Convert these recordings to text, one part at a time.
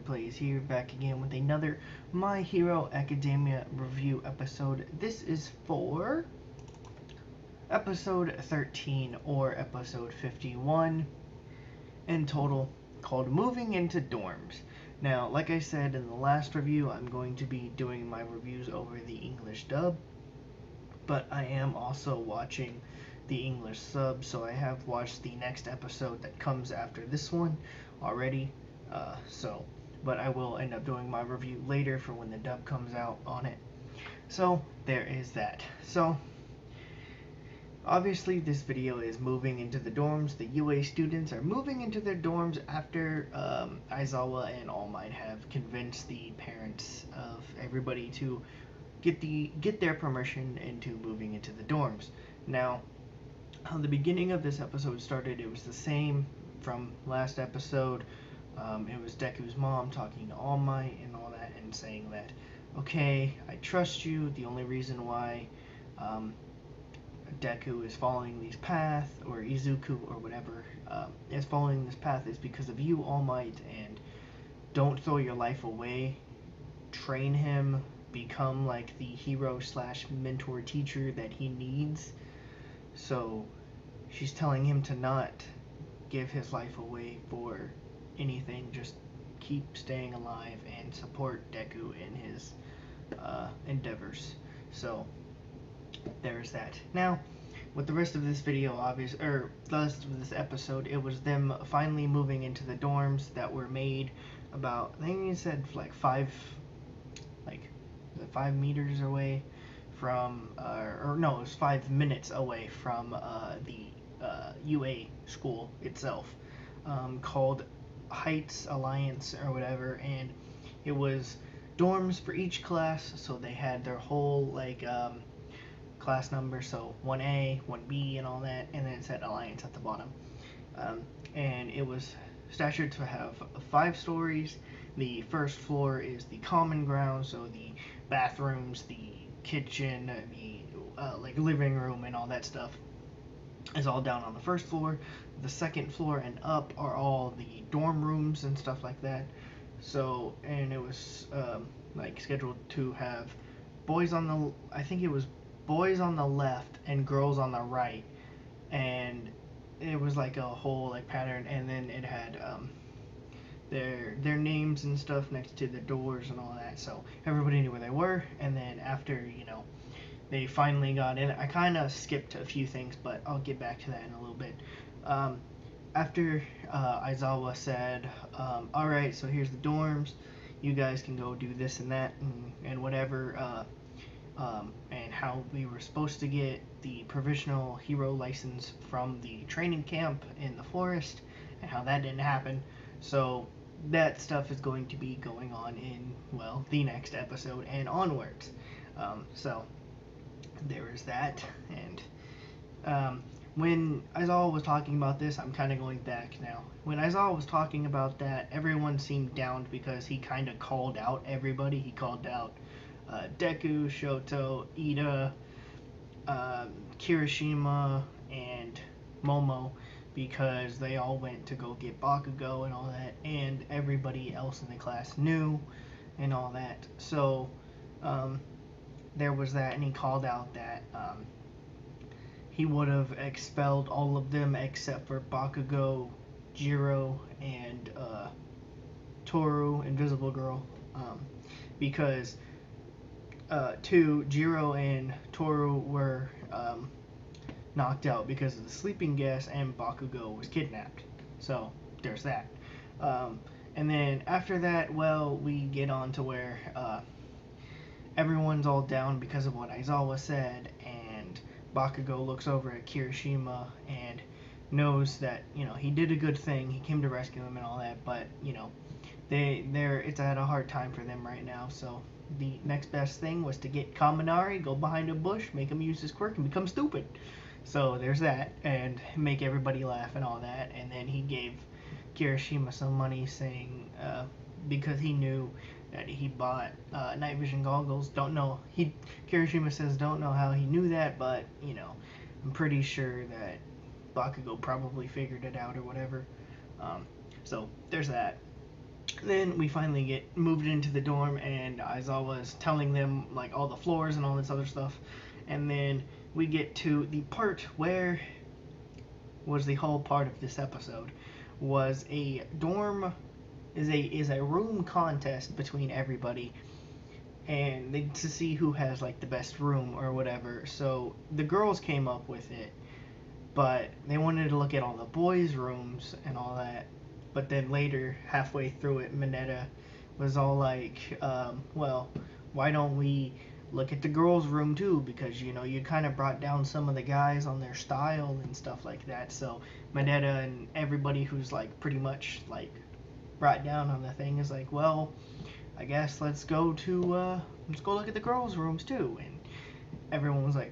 Plays here, back again with another My Hero Academia review episode. This is for episode 13 or episode 51 in total, called Moving into Dorms. Now, like I said in the last review, I'm going to be doing my reviews over the English dub, but I am also watching the English sub, so I have watched the next episode that comes after this one already. But I will end up doing my review later for when the dub comes out on it. So there is that. So obviously this video is moving into the dorms. The UA students are moving into their dorms after Aizawa and All Might have convinced the parents of everybody to get their permission into moving into the dorms. Now, how the beginning of this episode started, it was the same from last episode. It was Deku's mom talking to All Might and all that, and saying that, okay, I trust you. The only reason why Deku is following these path, or Izuku or whatever, is following this path is because of you, All Might, and don't throw your life away. Train him, become like the hero / mentor teacher that he needs. So she's telling him to not give his life away for anything, just keep staying alive and support Deku in his endeavors. So there's that. Now, with the rest of this video, the rest of this episode, it was them finally moving into the dorms that were made about, I think he said like 5 meters away from, or no, it was 5 minutes away from the UA school itself, called Heights Alliance or whatever, and it was dorms for each class, so they had their whole class number, so 1A, 1B, and all that, and then it said Alliance at the bottom. And it was statured to have 5 stories. The first floor is the common ground, so the bathrooms, the kitchen, the living room, and all that stuff is all down on the first floor. The second floor and up are all the dorm rooms and stuff like that. So, and it was scheduled to have boys on the left and girls on the right, and it was like a whole pattern, and then it had their names and stuff next to the doors and all that, so everybody knew where they were. And then after they finally got in, I kind of skipped a few things, but I'll get back to that in a little bit. After Aizawa said, alright, so here's the dorms, you guys can go do this and that and whatever, and how we were supposed to get the provisional hero license from the training camp in the forest, and how that didn't happen. So that stuff is going to be going on in, well, the next episode and onwards. So there is that. And when Aizawa was talking about this, I'm kind of going back now. When Aizawa was talking about that, everyone seemed downed because he kind of called out everybody. He called out Deku, Shoto, Ida, Kirishima, and Momo, because they all went to go get Bakugo and all that, and everybody else in the class knew and all that. So there was that, and he called out that he would have expelled all of them except for Bakugo, Jiro, and Toru, Invisible Girl, because Jiro and Toru were knocked out because of the sleeping gas, and Bakugo was kidnapped. So there's that. And then after that, well, we get on to where everyone's all down because of what Aizawa said, and Bakugo looks over at Kirishima and knows that he did a good thing. He came to rescue him and all that, but it's at a hard time for them right now. So the next best thing was to get Kaminari, go behind a bush, make him use his quirk, and become stupid. So there's that, and make everybody laugh and all that. And then he gave Kirishima some money, saying because he knew that he bought night vision goggles. Kirishima says don't know how he knew that, but I'm pretty sure that Bakugo probably figured it out or whatever. So there's that. Then we finally get moved into the dorm, and Aizawa was telling them like all the floors and all this other stuff. And then we get to the part where was the whole part of this episode was a dorm is a room contest between everybody, and to see who has like the best room or whatever. So the girls came up with it, but they wanted to look at all the boys' rooms and all that. But then later, halfway through it, Mineta was all like, well, why don't we look at the girls' room too? Because, you know, you kind of brought down some of the guys on their style and stuff like that. So Mineta and everybody who's like pretty much like brought down on the thing is like, well, I guess let's go look at the girls' rooms too. And everyone was like,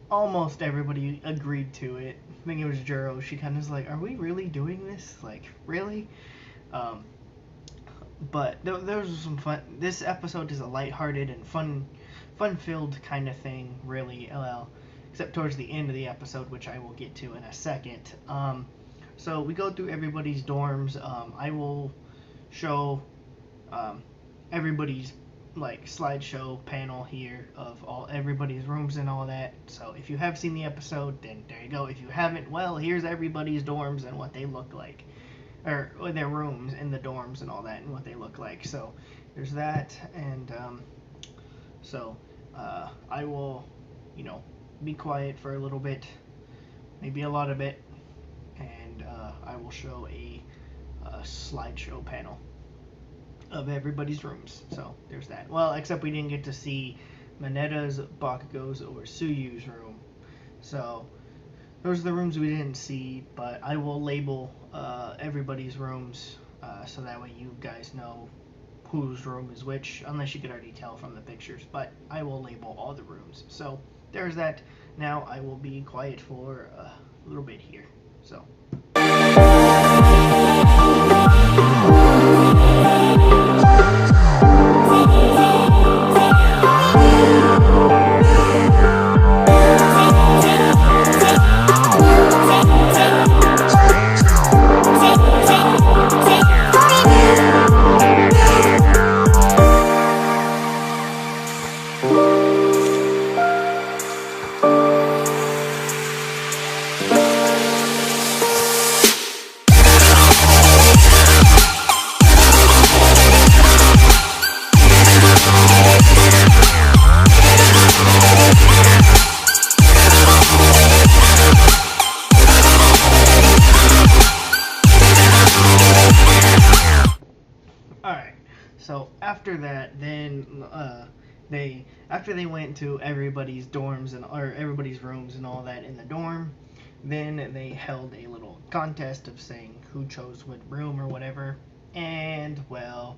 almost everybody agreed to it. I think it was Juro. She kind of was like, "Are we really doing this? Like, really?" Um, but there was some fun. This episode is a lighthearted and fun-filled kind of thing, really. Well, except towards the end of the episode, which I will get to in a second. So we go through everybody's dorms. I will show everybody's like slideshow panel here of everybody's rooms and all that. So if you have seen the episode, then there you go. If you haven't, well, here's everybody's dorms and what they look like, or their rooms in the dorms and all that and what they look like. So there's that, and I will, be quiet for a little bit, maybe a lot of it, and I will show a slideshow panel of everybody's rooms. So there's that. Well, except we didn't get to see Mineta's, Bakugo's, or Suyu's room. So those are the rooms we didn't see, but I will label everybody's rooms so that way you guys know whose room is which, unless you could already tell from the pictures, but I will label all the rooms. So there's that. Now I will be quiet for a little bit here. So. So after that, then after they went to everybody's dorms or everybody's rooms and all that in the dorm, then they held a little contest of saying who chose what room or whatever, and well,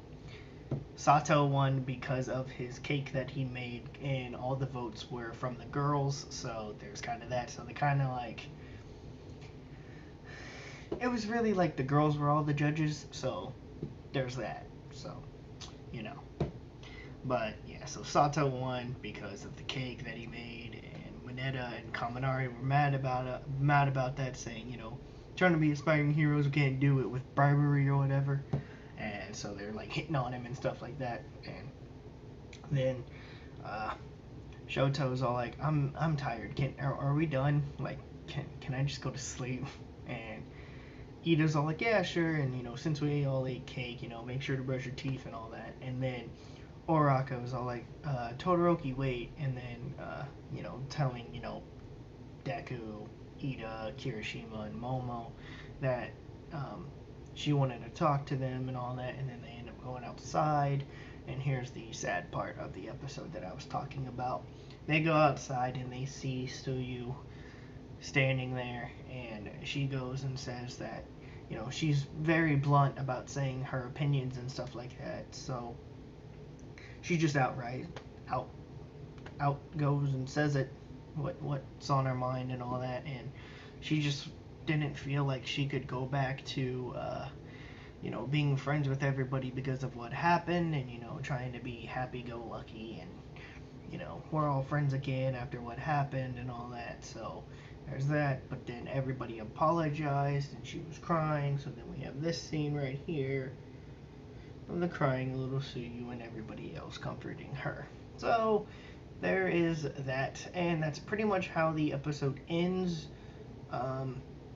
Sato won because of his cake that he made, and all the votes were from the girls. So there's kind of that. So they kind of like, it was really like the girls were all the judges. So there's that. So. But yeah, so Sato won because of the cake that he made, and Mineta and Kaminari were mad about that, saying, trying to be aspiring heroes, we can't do it with bribery or whatever. And so they're like hitting on him and stuff like that. And then Shoto's all like, I'm tired. Are we done? Like, can I just go to sleep? And Ida's all like, yeah, sure. And since we all ate cake, make sure to brush your teeth and all that. And then Oraka was all like, Todoroki, wait. And then telling Deku, Ida, Kirishima, and Momo that she wanted to talk to them and all that. And then they end up going outside. And here's the sad part of the episode that I was talking about. They go outside and they see Suyu standing there, and she goes and says that she's very blunt about saying her opinions and stuff like that. So she just out goes and says it, what's on her mind and all that. And she just didn't feel like she could go back to being friends with everybody because of what happened, and trying to be happy-go-lucky, and we're all friends again after what happened and all that. So there's that. But then everybody apologized and she was crying. So then we have this scene right here of the crying little Suyu and everybody else comforting her. So there is that, and that's pretty much how the episode ends.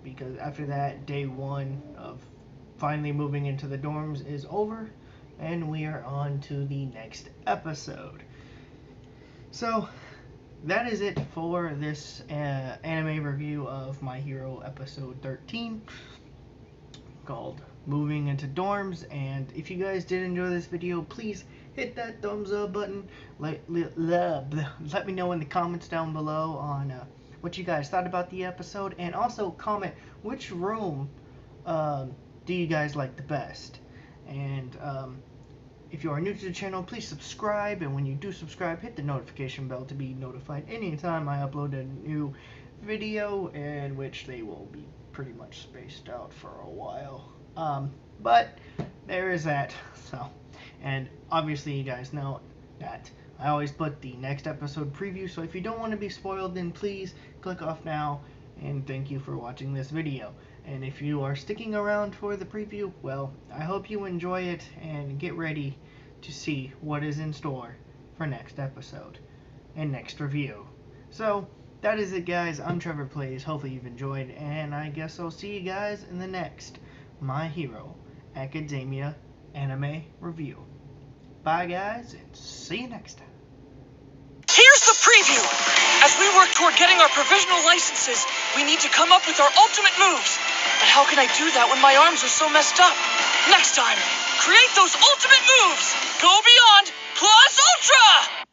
Because after that, day one of finally moving into the dorms is over, and we are on to the next episode. So that is it for this anime review of My Hero episode 13 called Moving into Dorms. And if you guys did enjoy this video, please hit that thumbs up button. Let me know in the comments down below on what you guys thought about the episode, and also comment which room do you guys like the best. And if you are new to the channel, please subscribe, and when you do subscribe, hit the notification bell to be notified anytime I upload a new video, in which they will be pretty much spaced out for a while. But there is that. So, and obviously you guys know that I always put the next episode preview, so if you don't want to be spoiled, then please click off now, and thank you for watching this video. And if you are sticking around for the preview, well, I hope you enjoy it and get ready to see what is in store for next episode and next review. So that is it, guys. I'm Trevor Plays. Hopefully you've enjoyed, and I guess I'll see you guys in the next My Hero Academia anime review. Bye, guys, and see you next time. Here's the preview! As we work toward getting our provisional licenses, we need to come up with our ultimate moves. But how can I do that when my arms are so messed up? Next time, create those ultimate moves! Go beyond plus ultra!